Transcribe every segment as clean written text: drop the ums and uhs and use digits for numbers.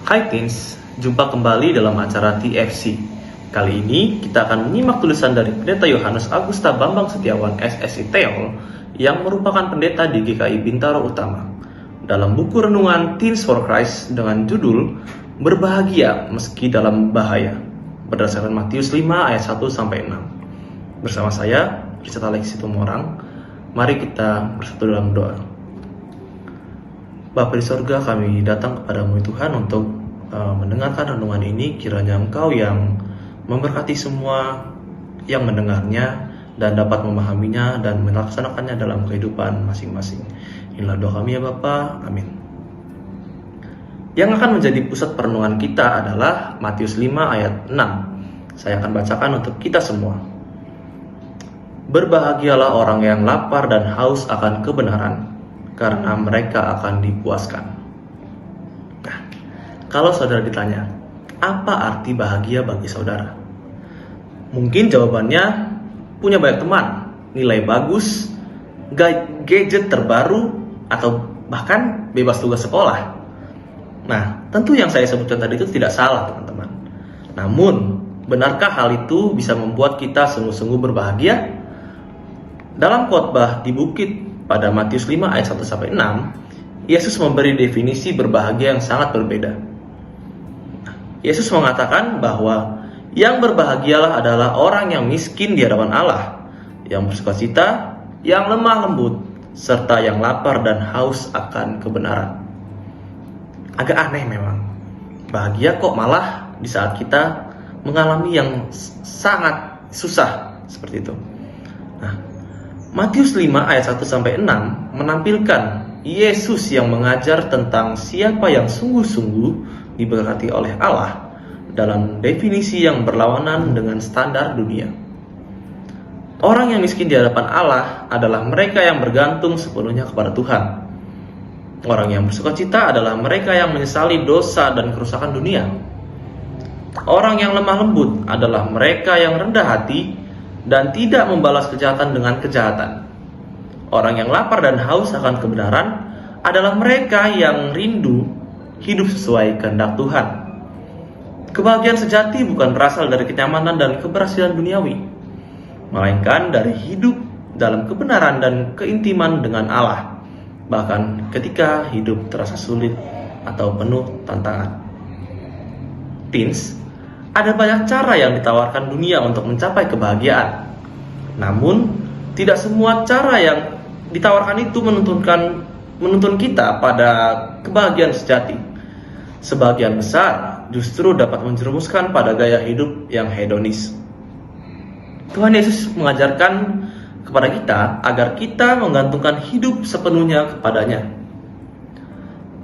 Hai Teens, jumpa kembali dalam acara TFC. Kali ini kita akan menyimak tulisan dari Pendeta Yohanes Agusta Bambang Setiawan SSI Teol yang merupakan pendeta di GKI Bintaro Utama dalam buku renungan Teens for Christ dengan judul Berbahagia Meski Dalam Bahaya berdasarkan Matius 5 ayat 1-6. Bersama saya, Richard Alexis Tumorang, mari kita bersatu dalam doa. Bapa di sorga, kami datang kepadamu Tuhan untuk mendengarkan renungan ini. Kiranya Engkau yang memberkati semua yang mendengarnya dan dapat memahaminya dan melaksanakannya dalam kehidupan masing-masing. Inilah doa kami ya Bapa, amin. Yang akan menjadi pusat perenungan kita adalah Matius 5 ayat 6. Saya akan bacakan untuk kita semua. Berbahagialah orang yang lapar dan haus akan kebenaran, karena mereka akan dipuaskan. Nah, kalau saudara ditanya, apa arti bahagia bagi saudara? Mungkin jawabannya punya banyak teman, nilai bagus, gadget terbaru, atau bahkan bebas tugas sekolah. Nah, tentu yang saya sebutkan tadi itu tidak salah, teman-teman. Namun, benarkah hal itu bisa membuat kita sungguh-sungguh berbahagia? Dalam khotbah di bukit pada Matius 5 ayat 1-6, Yesus memberi definisi berbahagia yang sangat berbeda. Yesus mengatakan bahwa yang berbahagialah adalah orang yang miskin di hadapan Allah, yang bersukacita, yang lemah lembut, serta yang lapar dan haus akan kebenaran. Agak aneh memang, bahagia kok malah di saat kita mengalami yang sangat susah seperti itu. Nah, Matius 5 ayat 1-6 menampilkan Yesus yang mengajar tentang siapa yang sungguh-sungguh diberkati oleh Allah dalam definisi yang berlawanan dengan standar dunia. Orang yang miskin di hadapan Allah adalah mereka yang bergantung sepenuhnya kepada Tuhan. Orang yang bersukacita adalah mereka yang menyesali dosa dan kerusakan dunia. Orang yang lemah lembut adalah mereka yang rendah hati dan tidak membalas kejahatan dengan kejahatan. Orang yang lapar dan haus akan kebenaran adalah mereka yang rindu hidup sesuai kehendak Tuhan. Kebahagiaan sejati bukan berasal dari kenyamanan dan keberhasilan duniawi, melainkan dari hidup dalam kebenaran dan keintiman dengan Allah, bahkan ketika hidup terasa sulit atau penuh tantangan. Teens, ada banyak cara yang ditawarkan dunia untuk mencapai kebahagiaan. Namun, tidak semua cara yang ditawarkan itu menuntun kita pada kebahagiaan sejati. Sebagian besar justru dapat menjerumuskan pada gaya hidup yang hedonis. Tuhan Yesus mengajarkan kepada kita agar kita menggantungkan hidup sepenuhnya kepadanya,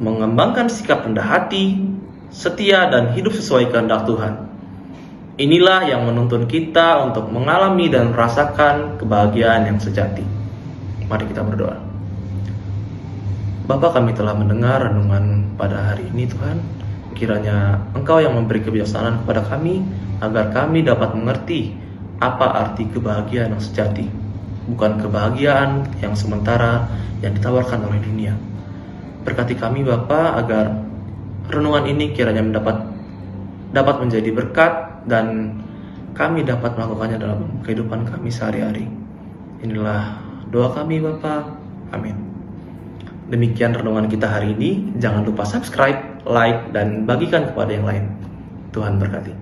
mengembangkan sikap rendah hati, setia, dan hidup sesuai kehendak Tuhan. Inilah yang menuntun kita untuk mengalami dan merasakan kebahagiaan yang sejati. Mari kita berdoa. Bapa, kami telah mendengar renungan pada hari ini Tuhan. Kiranya Engkau yang memberi kebijaksanaan kepada kami, agar kami dapat mengerti apa arti kebahagiaan yang sejati, bukan kebahagiaan yang sementara yang ditawarkan oleh dunia. Berkati kami Bapa, agar renungan ini kiranya dapat menjadi berkat dan kami dapat melakukannya dalam kehidupan kami sehari-hari. Inilah doa kami Bapa. Amin. Demikian renungan kita hari ini. Jangan lupa subscribe, like, dan bagikan kepada yang lain. Tuhan berkati.